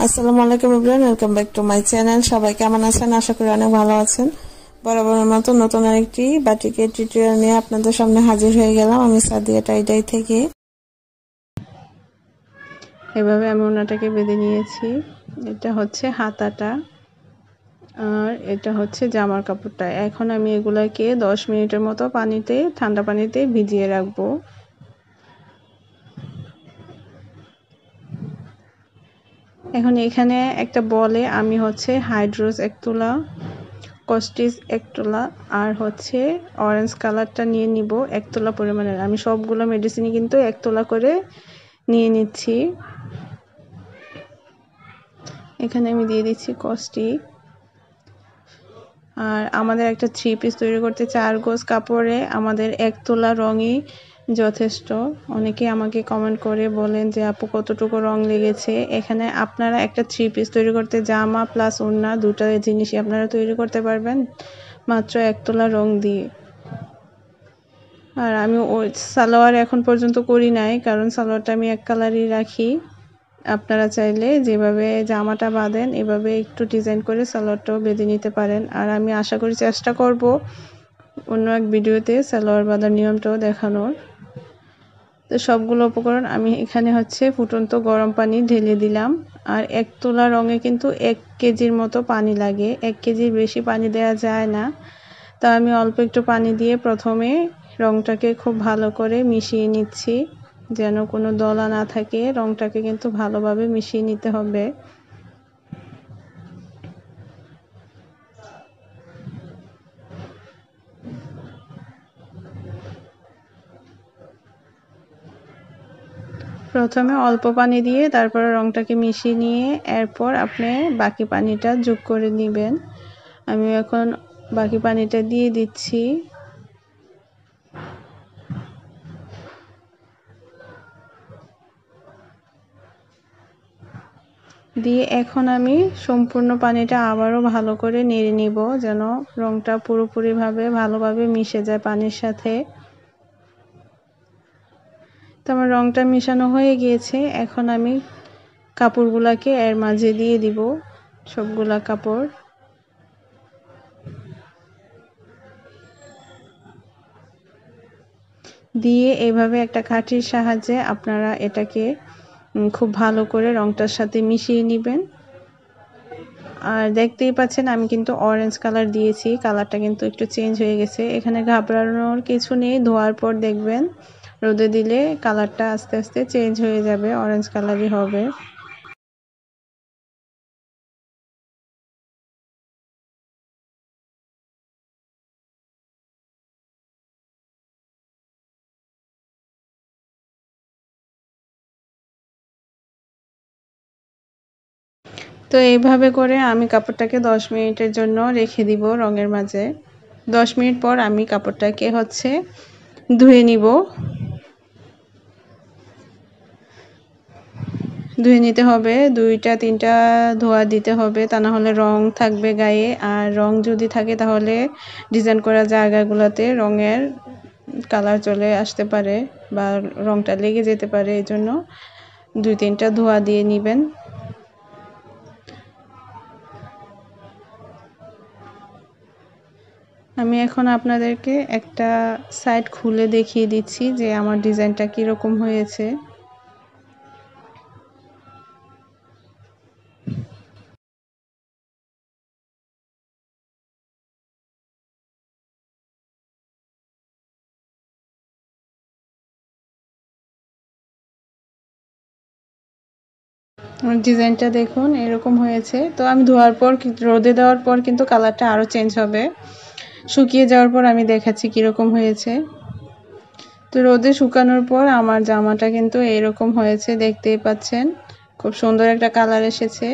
আসসালামু আলাইকুম everyone, welcome back to my channel. সবাই কেমন আছেন? আশা করি অনেক ভালো আছেন। বরাবরের মতো নতুন আরেকটি বাটিকের টিউটোরিয়াল নিয়ে আপনাদের সামনে হাজির হয়ে গেলাম আমি সাদিয়া টাইডাই থেকে। এভাবে আমি ওনাটাকে বেঁধে নিয়েছি। এটা হচ্ছে হাতাটা আর এটা হচ্ছে জামার কাপড়টা। এখন আমি এগুলাকে 10 মিনিটের মতো ঠান্ডা পানিতে ভিজিয়ে রাখবো। এখন এখানে একটা বলে আমি হচ্ছে হাইড্রোস 1 তোলা, কস্টিস 1 তোলা আর হচ্ছে অরেঞ্জ কালারটা নিয়ে নিব 1 তোলা পরিমাণের। আমি সবগুলো মেডিসিনই কিন্তু 1 তোলা করে নিয়ে নিচ্ছি। এখানে আমি দিয়ে দিচ্ছি কস্টিক। আর আমাদের একটা 3 পিস তৈরি করতে 4 গজ কাপড়ে আমাদের 1 তোলা রঙই যথেষ্ট। অনেকে আমাকে কমেন্ট করে বলেন যে আপু কতটুকু রং লেগেছে। এখানে আপনারা একটা 3 পিস তৈরি করতে জামা প্লাস ওড়না দুটো জিনিসই আপনারা তৈরি করতে পারবেন মাত্র 1 তোলা রং দিয়ে। আর আমি ওই সালোয়ার এখন পর্যন্ত করি নাই, কারণ সালোয়ারটা আমি এক কালারই রাখি। আপনারা চাইলে যেভাবে জামাটা বাঁধেন এভাবে একটু ডিজাইন করে সালোয়ারটাও বেঁধে নিতে পারেন। আর আমি আশা করি চেষ্টা করব অন্য এক ভিডিওতে সালোয়ার বাঁধার নিয়মটাও দেখানোর। তো সবগুলো উপকরণ আমি এখানে হচ্ছে ফুটন্ত গরম পানি ঢেলে দিলাম। আর 1 তোলা রঙে কিন্তু 1 কেজির মতো পানি লাগে, 1 কেজির বেশি পানি দেওয়া যায় না। তা আমি অল্প একটু পানি দিয়ে প্রথমে রংটাকে খুব ভালো করে মিশিয়ে নিচ্ছি, যেন কোনো দলা না থাকে। রংটাকে কিন্তু ভালোভাবে মিশিয়ে নিতে হবে। প্রথমে অল্প পানি দিয়ে তারপরে রংটাকে মিশিয়ে নিয়ে এরপর আপনি বাকি পানিটা যোগ করে নেবেন। আমি এখন বাকি পানিটা দিয়ে দিচ্ছি। দিয়ে এখন আমি সম্পূর্ণ পানিটা আবারও ভালো করে নেড়ে নিব, যেন রংটা পুরোপুরিভাবে ভালোভাবে মিশে যায় পানির সাথে। তো আমার রংটা মিশানো হয়ে গিয়েছে। এখন আমি কাপড়গুলাকে এর মাঝে দিয়ে দিব, সবগুলা কাপড়। দিয়ে এইভাবে একটা কাঠির সাহায্যে আপনারা এটাকে খুব ভালো করে রংটার সাথে মিশিয়ে নেবেন। আর দেখতেই পাচ্ছেন আমি কিন্তু অরেঞ্জ কালার দিয়েছি, কালারটা কিন্তু একটু চেঞ্জ হয়ে গেছে। এখানে ঘাবড়ানোর কিছু নেই, ধোয়ার পর দেখবেন রোদে দিলে কালারটা আস্তে আস্তে চেঞ্জ হয়ে যাবে, অরেঞ্জ কালারই হবে। তো এইভাবে করে আমি কাপড়টাকে 10 মিনিটের জন্য রেখে দিব রঙের মাঝে। 10 মিনিট পর আমি কাপড়টাকে হচ্ছে ধুয়ে নিব। ধুয়ে নিতে হবে, 2-3টা ধোয়া দিতে হবে, তা না হলে রং থাকবে গায়ে। আর রং যদি থাকে তাহলে ডিজাইন করা জায়গাগুলোতে রঙের কালার চলে আসতে পারে বা রংটা লেগে যেতে পারে। এই জন্য 2-3টা ধোয়া দিয়ে নেবেন। আমি এখন আপনাদেরকে একটা সাইড খুলে দেখিয়ে দিচ্ছি যে আমার ডিজাইনটা কীরকম হয়েছে। আমার ডিজাইনটা দেখুন এরকম হয়েছে। তো আমি ধোয়ার পর রোদে দেওয়ার পর কিন্তু কালারটা আরও চেঞ্জ হবে। শুকিয়ে যাওয়ার পর আমি দেখাচ্ছি কীরকম হয়েছে। তো রোদে শুকানোর পর আমার জামাটা কিন্তু এরকম হয়েছে, দেখতেই পাচ্ছেন খুব সুন্দর একটা কালার এসেছে।